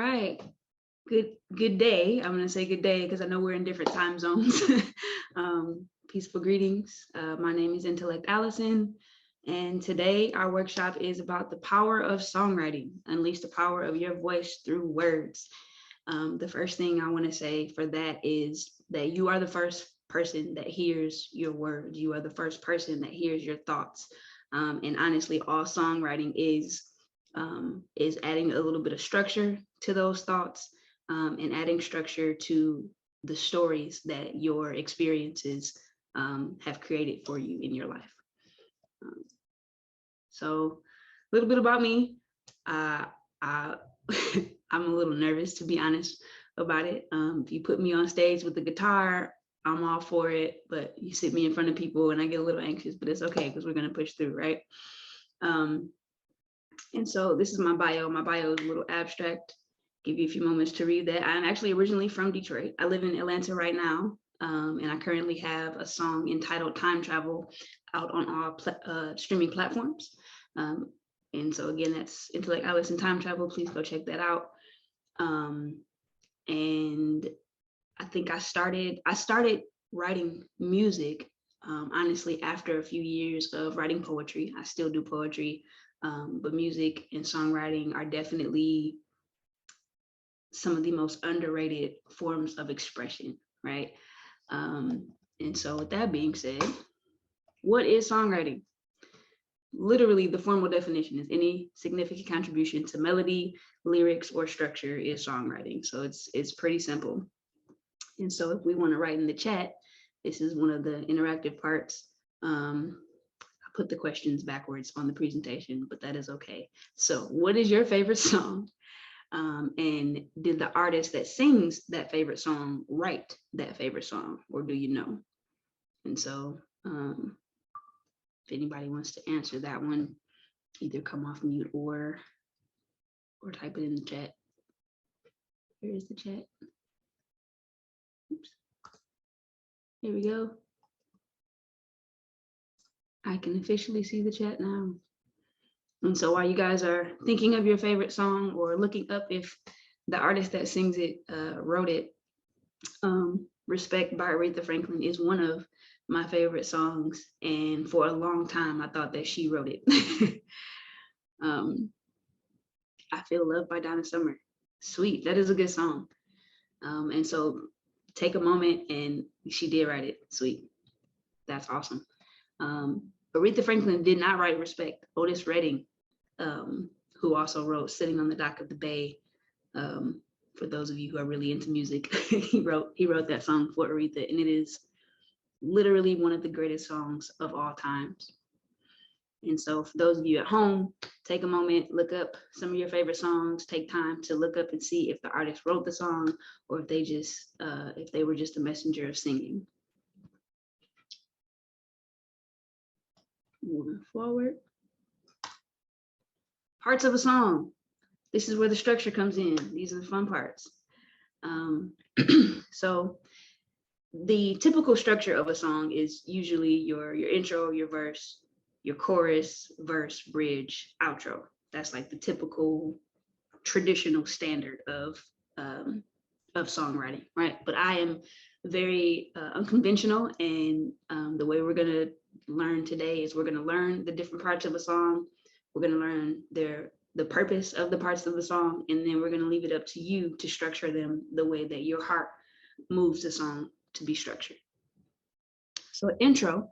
right. Good day. I'm gonna say good day because I know we're in different time zones. Peaceful greetings. My name is Intellect Allison, and today our workshop is about the power of songwriting. Unleash the power of your voice through words. The first thing I want to say for that is that you are the first person that hears your words. You are the first person that hears your thoughts. And honestly, all songwriting is adding a little bit of structure to those thoughts, and adding structure to the stories that your experiences have created for you in your life. So a little bit about me. I I'm a little nervous, to be honest, about it. If you put me on stage with the guitar, I'm all for it, but you sit me in front of people and I get a little anxious, but it's okay because we're going to push through, right? And so this is my bio. My bio is a little abstract. Give you a few moments to read that. I'm actually originally from Detroit. I live in Atlanta right now, and I currently have a song entitled Time Travel out on all streaming platforms. And so again, that's Intellect, Allison, Time Travel. Please go check that out. And I think I started writing music, honestly, after a few years of writing poetry. I still do poetry, but music and songwriting are definitely some of the most underrated forms of expression, right? And so with that being said, what is songwriting? Literally, the formal definition is any significant contribution to melody, lyrics, or structure is songwriting. So it's pretty simple. And so if we want to write in the chat, this is one of the interactive parts. I put the questions backwards on the presentation, but that is okay. So what is your favorite song? And did the artist that sings that favorite song write that favorite song, or do you know? And so if anybody wants to answer that one, either come off mute or type it in the chat. Where is the chat? Oops. Here we go. I can officially see the chat now. And so while you guys are thinking of your favorite song or looking up if the artist that sings it wrote it, Respect by Aretha Franklin is one of my favorite songs. And for a long time, I thought that she wrote it. I Feel Loved by Donna Summer. Sweet, that is a good song. And so take a moment, and she did write it. Sweet, that's awesome. Aretha Franklin did not write Respect. Otis Redding, who also wrote Sitting on the Dock of the Bay, for those of you who are really into music, he wrote that song for Aretha, and it is literally one of the greatest songs of all times. And so for those of you at home, take a moment, look up some of your favorite songs, take time to look up and see if the artist wrote the song or if they were just a messenger of singing. Moving forward. Parts of a song. This is where the structure comes in. These are the fun parts. So the typical structure of a song is usually your intro, your verse, your chorus, verse, bridge, outro. That's like the typical traditional standard of songwriting, right? But I am very unconventional, and the way we're gonna learn today is we're gonna learn the different parts of a song. We're gonna learn the purpose of the parts of the song, and then we're gonna leave it up to you to structure them the way that your heart moves the song to be structured. So intro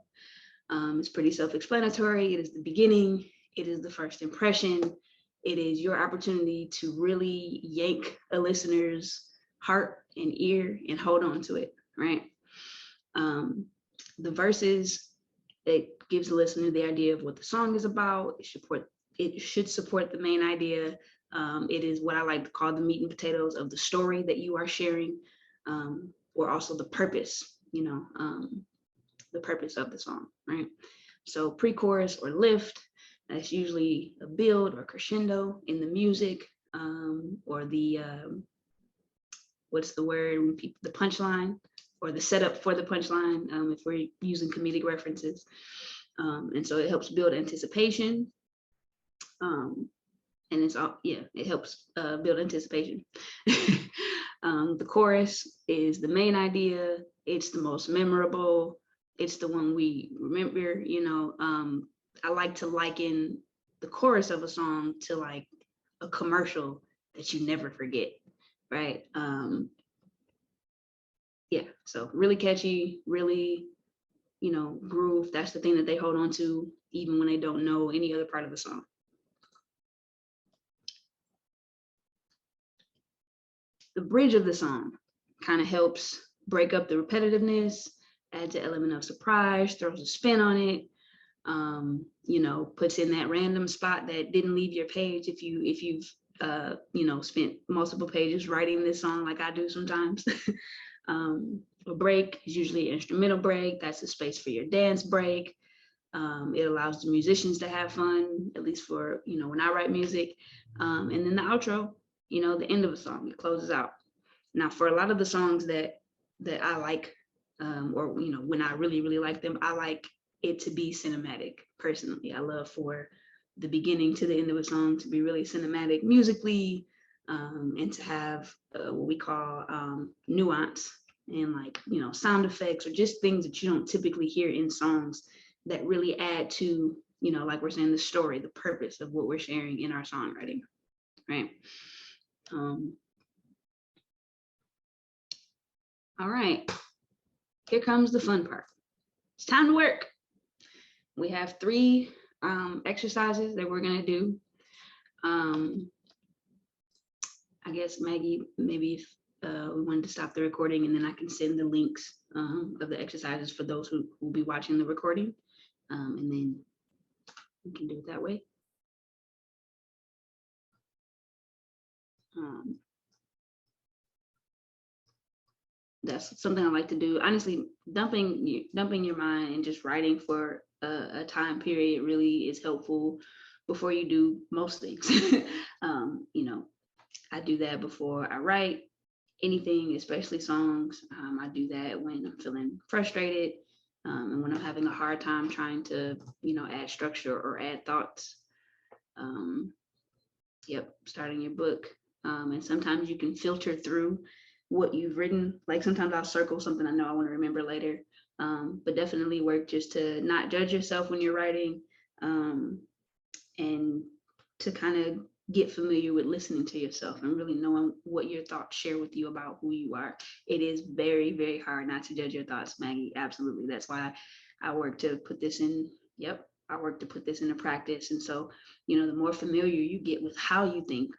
is pretty self-explanatory. It is the beginning. It is the first impression. It is your opportunity to really yank a listener's heart and ear and hold on to it, right? The verses, it gives the listener the idea of what the song is about. It should support the main idea. It is what I like to call the meat and potatoes of the story that you are sharing, or also the purpose, the purpose of the song, right? So pre-chorus or lift, that's usually a build or crescendo in the music, or the, what's the word, the punchline, or the setup for the punchline, if we're using comedic references. And so it helps build anticipation. and it's all, yeah, it helps build anticipation. The chorus is the main idea. It's the most memorable. It's the one we remember. I like to liken the chorus of a song to like a commercial that you never forget, right? Yeah, so really catchy, really, groove. That's the thing that they hold on to even when they don't know any other part of the song. The bridge of the song kind of helps break up the repetitiveness, adds an element of surprise, throws a spin on it, puts in that random spot that didn't leave your page if you've spent multiple pages writing this song like I do sometimes. A break is usually an instrumental break. That's a space for your dance break. It allows the musicians to have fun, at least for, when I write music. And then the outro, the end of a song, it closes out. Now, for a lot of the songs that I like, or, when I really, really like them, I like it to be cinematic. Personally, I love for the beginning to the end of a song to be really cinematic musically, and to have what we call nuance and like, sound effects or just things that you don't typically hear in songs that really add to, like we're saying, the story, the purpose of what we're sharing in our songwriting, right? All right, here comes the fun part. It's time to work. We have 3 exercises that we're gonna do. I guess, Maggie, maybe if we wanted to stop the recording and then I can send the links of the exercises for those who will be watching the recording, and then we can do it that way. That's something I like to do. Honestly, dumping your mind and just writing for a time period really is helpful before you do most things. I do that before I write anything, especially songs. I do that when I'm feeling frustrated, and when I'm having a hard time trying to, add structure or add thoughts. Starting your book. And sometimes you can filter through what you've written. Like sometimes I'll circle something I know I want to remember later, but definitely work just to not judge yourself when you're writing, and to kind of get familiar with listening to yourself and really knowing what your thoughts share with you about who you are. It is very, very hard not to judge your thoughts, Maggie. Absolutely. That's why I work to put this in. I work to put this into practice. And so, the more familiar you get with how you think,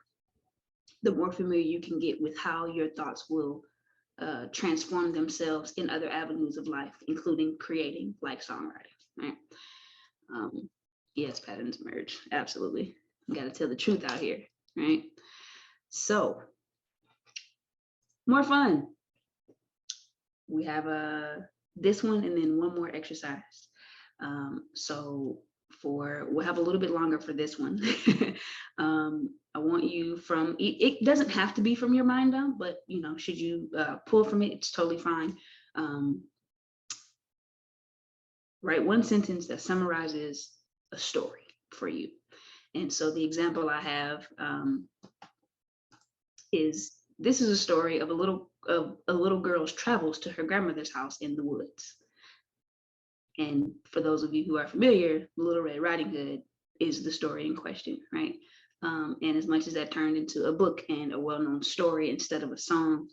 the more familiar you can get with how your thoughts will transform themselves in other avenues of life, including creating, like songwriting, right? Yes, patterns emerge. Absolutely. You got to tell the truth out here, right? So, more fun. We have this one and then one more exercise. So we'll have a little bit longer for this one. I want you from, it doesn't have to be from your mind dump, but should you pull from it, it's totally fine. Write one sentence that summarizes a story for you. And so the example I have is, this is a story of a little girl's travels to her grandmother's house in the woods. And for those of you who are familiar, Little Red Riding Hood is the story in question, right? And as much as that turned into a book and a well-known story instead of a song,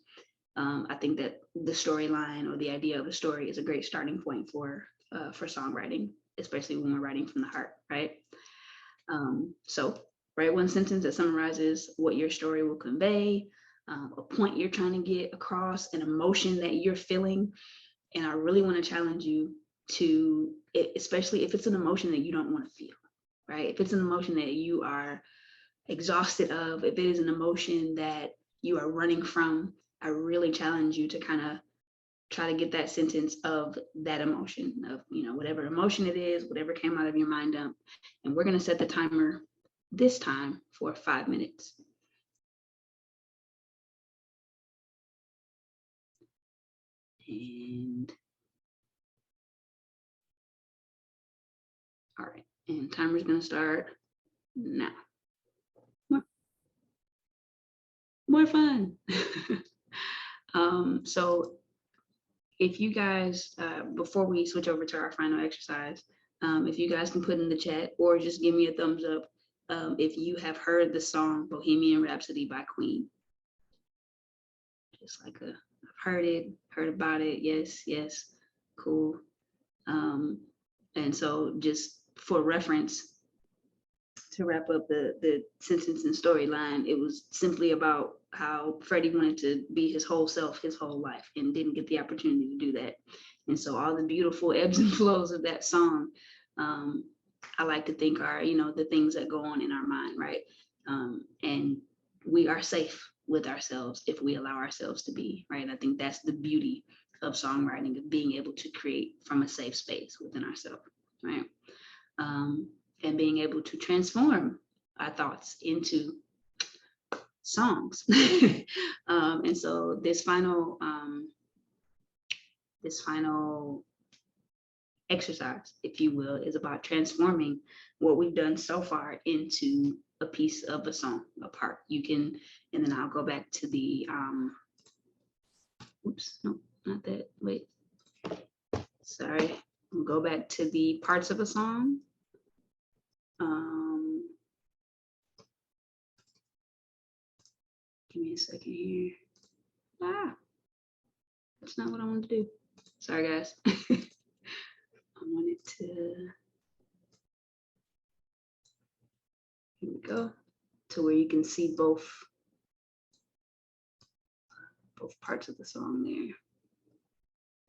I think that the storyline or the idea of a story is a great starting point for songwriting, especially when we're writing from the heart, right? So write one sentence that summarizes what your story will convey, a point you're trying to get across, an emotion that you're feeling. And I really want to challenge you to, especially if it's an emotion that you don't want to feel, right? If it's an emotion that you are exhausted of, if it is an emotion that you are running from, I really challenge you to kind of try to get that sentence of that emotion, of whatever emotion it is, whatever came out of your mind dump. And we're going to set the timer this time for 5 minutes. And all right, and timer's going to start now. more fun. So if you guys, before we switch over to our final exercise, if you guys can put in the chat or just give me a thumbs up if you have heard the song Bohemian Rhapsody by Queen. Just like I've heard it, heard about it. Yes, yes, cool. And so just for reference, to wrap up the sentence and storyline, it was simply about how Freddie wanted to be his whole self his whole life and didn't get the opportunity to do that. And so all the beautiful ebbs and flows of that song, I like to think are, the things that go on in our mind, right? And we are safe with ourselves if we allow ourselves to be, right? I think that's the beauty of songwriting, of being able to create from a safe space within ourselves, right? And being able to transform our thoughts into songs. And so this final exercise, if you will, is about transforming what we've done so far into a piece of a song, a part. You can, and then I'll go back to the, oops, no, not that, wait, sorry. We'll go back to the parts of a song. Give me a second here. That's not what I wanted to do. Sorry, guys. I wanted to, here we go, to where you can see both parts of the song there.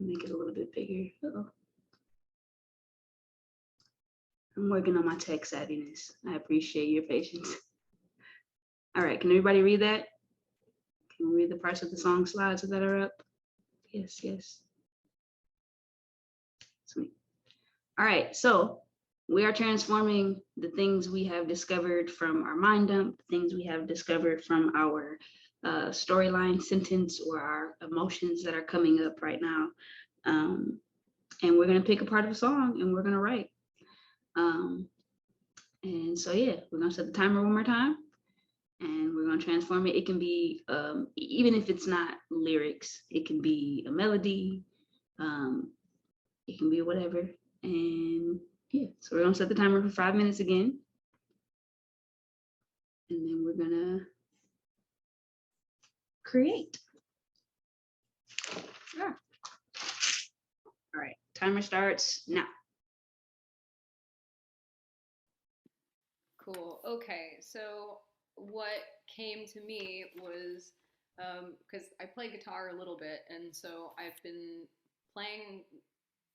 Make it a little bit bigger. Uh-oh. I'm working on my tech savviness. I appreciate your patience. All right, can everybody read that? Can we read the parts of the song slides that are up? Yes, yes. Sweet. All right, so we are transforming the things we have discovered from our mind dump, the things we have discovered from our storyline sentence or our emotions that are coming up right now. And we're gonna pick a part of a song and we're gonna write. And so yeah, we're gonna set the timer one more time and we're gonna transform it. It can be, even if it's not lyrics, it can be a melody, it can be whatever. And yeah, so we're gonna set the timer for 5 minutes again. And then we're gonna create. Yeah. All right, timer starts now. Cool. Okay, so what came to me was because I play guitar a little bit, and so I've been playing,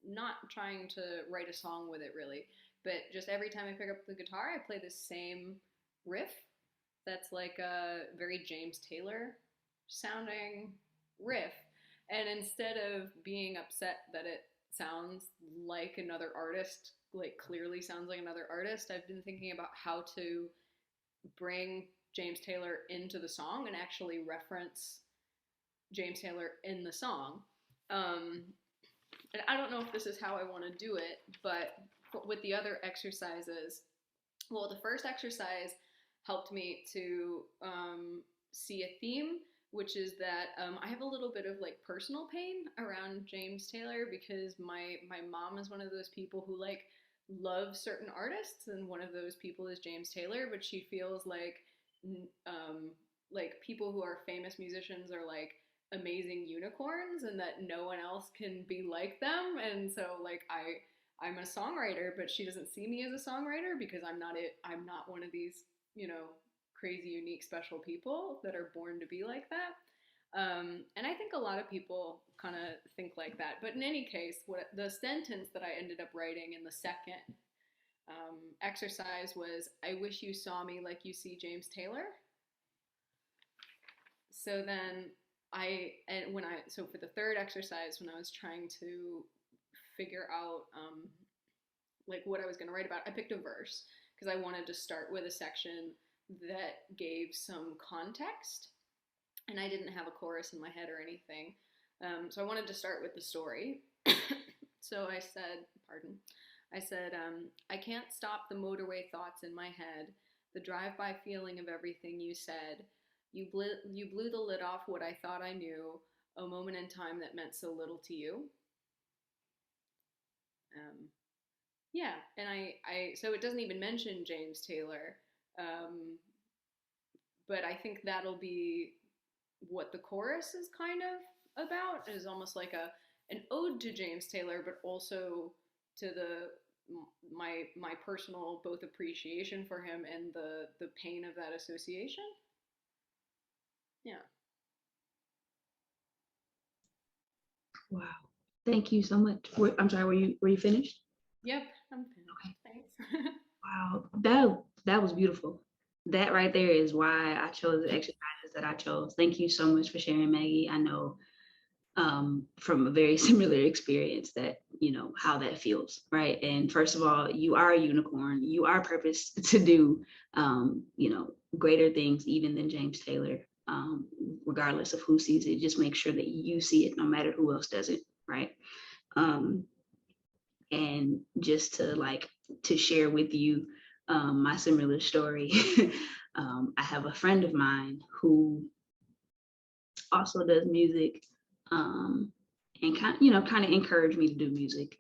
not trying to write a song with it really, but just every time I pick up the guitar, I play the same riff that's like a very James Taylor sounding riff. And instead of being upset that it sounds like another artist, like clearly sounds like another artist, I've been thinking about how to bring James Taylor into the song and actually reference James Taylor in the song. And I don't know if this is how I want to do it, but with the other exercises, well, the first exercise helped me to see a theme, which is that I have a little bit of like personal pain around James Taylor because my mom is one of those people who like loves certain artists, and one of those people is James Taylor, but she feels like people who are famous musicians are like amazing unicorns and that no one else can be like them. And so like I'm a songwriter, but she doesn't see me as a songwriter because I'm not one of these, crazy, unique, special people that are born to be like that. And I think a lot of people kind of think like that. But in any case, what the sentence that I ended up writing in the second exercise was, "I wish you saw me like you see James Taylor." So then so for the third exercise, when I was trying to figure out like what I was going to write about, I picked a verse because I wanted to start with a section that gave some context, and I didn't have a chorus in my head or anything. So I wanted to start with the story. So I said, I can't stop the motorway thoughts in my head, the drive-by feeling of everything you said, You blew the lid off what I thought I knew, a moment in time that meant so little to you. Um, yeah, and so it doesn't even mention James Taylor, um, but I think that'll be what the chorus is kind of about. Is almost like a an ode to James Taylor, but also to the my personal both appreciation for him and the pain of that association. Yeah. Wow. Thank you so much. I'm sorry, were you finished? Yep, I'm finished. Okay. Thanks. Wow. That was beautiful. That right there is why I chose the exercises that I chose. Thank you so much for sharing, Maggie. I know from a very similar experience that how that feels, right? And first of all, you are a unicorn. You are purposed to do greater things even than James Taylor. Regardless of who sees it, just make sure that you see it no matter who else does it, right? um, and just to share with you my similar story. I have a friend of mine who also does music, um, and kind of encouraged me to do music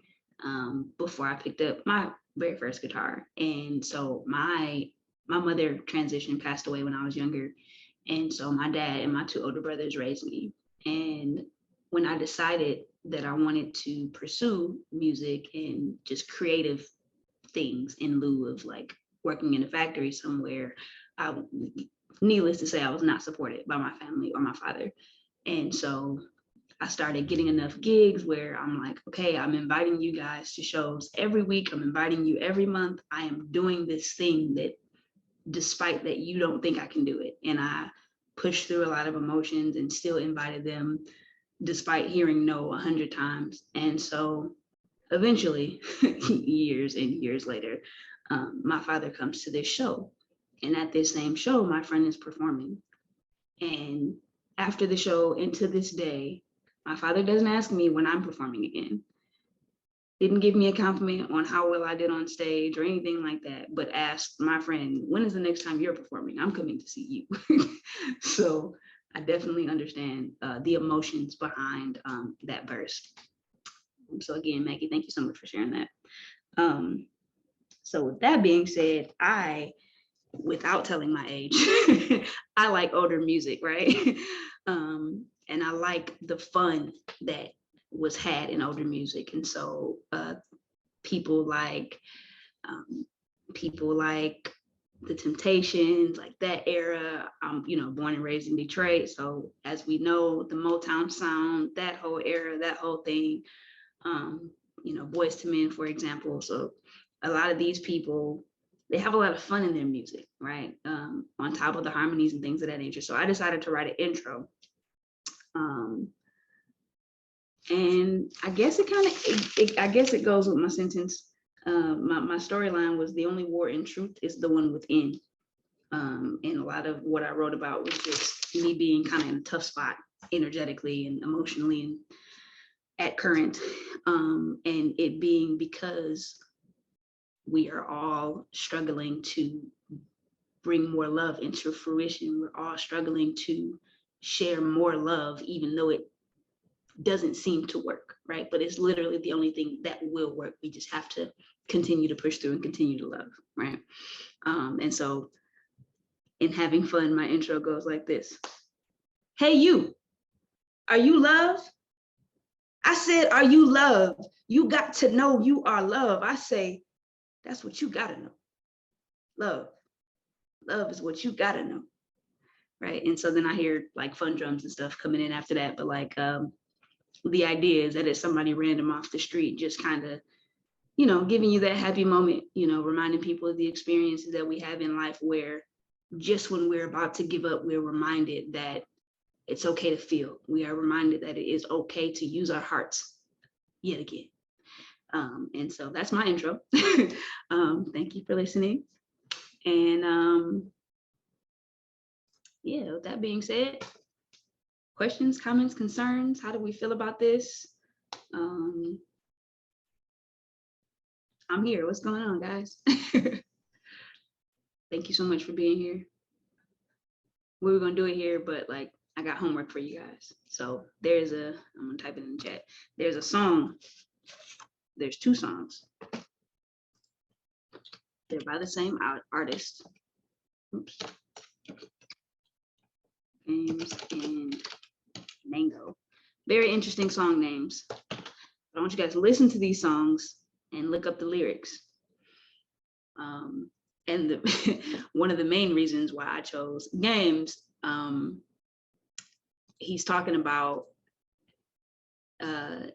before I picked up my very first guitar. And so my mother transitioned, passed away when I was younger, and so my dad and my two older brothers raised me. And when I decided that I wanted to pursue music and just creative things in lieu of like working in a factory somewhere, I, needless to say, I was not supported by my family or my father. And so I started getting enough gigs where I'm like, okay, I'm inviting you guys to shows every week. I'm inviting you every month. I am doing this thing that, despite that, you don't think I can do it. And I pushed through a lot of emotions and still invited them despite hearing no 100 times. And so eventually, years and years later, my father comes to this show. And at this same show, my friend is performing. And after the show and to this day, my father doesn't ask me when I'm performing again. Didn't give me a compliment on how well I did on stage or anything like that, but asked my friend, when is the next time you're performing? I'm coming to see you. So I definitely understand the emotions behind that verse. So again, Maggie, thank you so much for sharing that. Um, so with that being said, without telling my age, I like older music, right? And I like the fun that was had in older music. And so people like um, people like the Temptations, like that era. I'm, born and raised in Detroit. So as we know, the Motown sound, that whole era, that whole thing, um, Boys to Men, for example. So a lot of these people, they have a lot of fun in their music, right? On top of the harmonies and things of that nature. So I decided to write an intro. Um, and I guess I guess it goes with my sentence. My storyline was the only war in truth is the one within. And a lot of what I wrote about was just me being kind of in a tough spot energetically and emotionally and at current. And it being because we are all struggling to bring more love into fruition. We're all struggling to share more love, even though it doesn't seem to work, right? But it's literally the only thing that will work. We just have to continue to push through and continue to love, right? And so in having fun, my intro goes like this. Hey, you, are you love? I said, are you love? You got to know you are love. I say, that's what you gotta know. Love. Love is what you gotta know. Right. And so then I hear like fun drums and stuff coming in after that. But like the idea is that it's somebody random off the street, just kind of, giving you that happy moment, reminding people of the experiences that we have in life where just when we're about to give up, we're reminded that it's okay to feel. We are reminded that it is okay to use our hearts yet again. And so that's my intro. Thank you for listening. And yeah, with that being said, questions, comments, concerns, how do we feel about this? I'm here. What's going on, guys? Thank you so much for being here. we were gonna do it here, but like I got homework for you guys. So I'm gonna type it in the chat. There's a song. There's two songs. They're by the same artist. Oops. Games and Mango. Very interesting song names. I want you guys to listen to these songs and look up the lyrics. And one of the main reasons why I chose Games, he's talking about the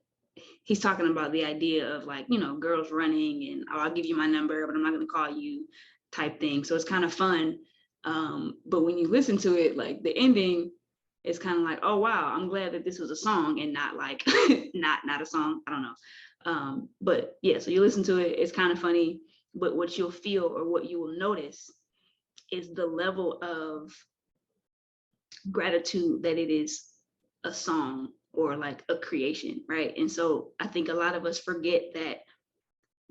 idea of like, you know, girls running and I'll give you my number, but I'm not going to call you type thing. So it's kind of fun. But when you listen to it, like the ending, it's kind of like, oh wow, I'm glad that this was a song and not like not a song. I don't know. But yeah, so you listen to it, it's kind of funny. But what you'll feel or what you will notice is the level of gratitude that it is a song or like a creation, right? And so I think a lot of us forget that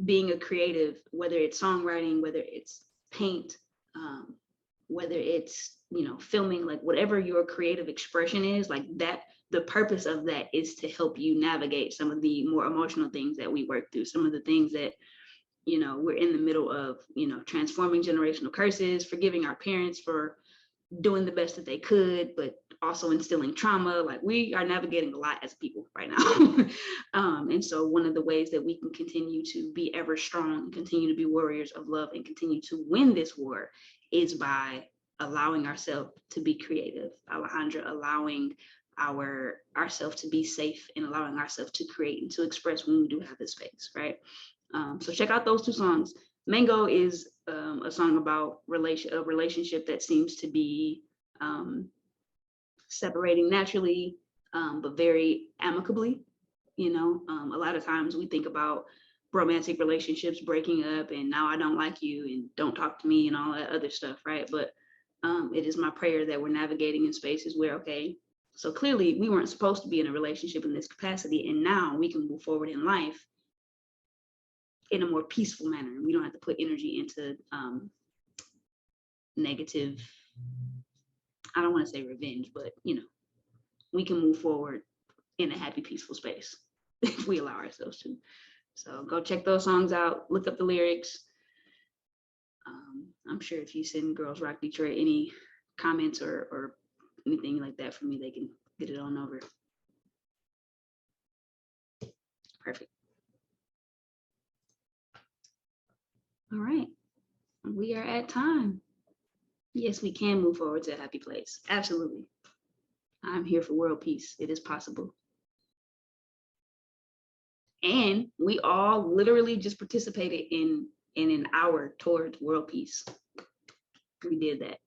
being a creative, whether it's songwriting, whether it's paint, whether it's, you know, filming, like whatever your creative expression is, like that, the purpose of that is to help you navigate some of the more emotional things that we work through, some of the things that, you know, we're in the middle of, you know, transforming generational curses, forgiving our parents for doing the best that they could, but also instilling trauma. Like we are navigating a lot as people right now. And so one of the ways that we can continue to be ever strong, continue to be warriors of love and continue to win this war is by allowing ourselves to be creative. Alejandra, allowing ourselves to be safe and allowing ourselves to create and to express when we do have this space, right? So check out those two songs. Mango is a song about a relationship that seems to be separating naturally, but very amicably. You know, a lot of times we think about romantic relationships breaking up and now I don't like you and don't talk to me and all that other stuff, right? But it is my prayer that we're navigating in spaces where, okay, so clearly we weren't supposed to be in a relationship in this capacity, and now we can move forward in life in a more peaceful manner. We don't have to put energy into negative, I don't want to say revenge, but you know, we can move forward in a happy, peaceful space if we allow ourselves to. So go check those songs out, look up the lyrics. I'm sure if you send Girls Rock Detroit any comments or anything like that for me, they can get it on over. Perfect. All right, we are at time. Yes, we can move forward to a happy place. Absolutely. I'm here for world peace. It is possible. And we all literally just participated in an hour towards world peace. We did that.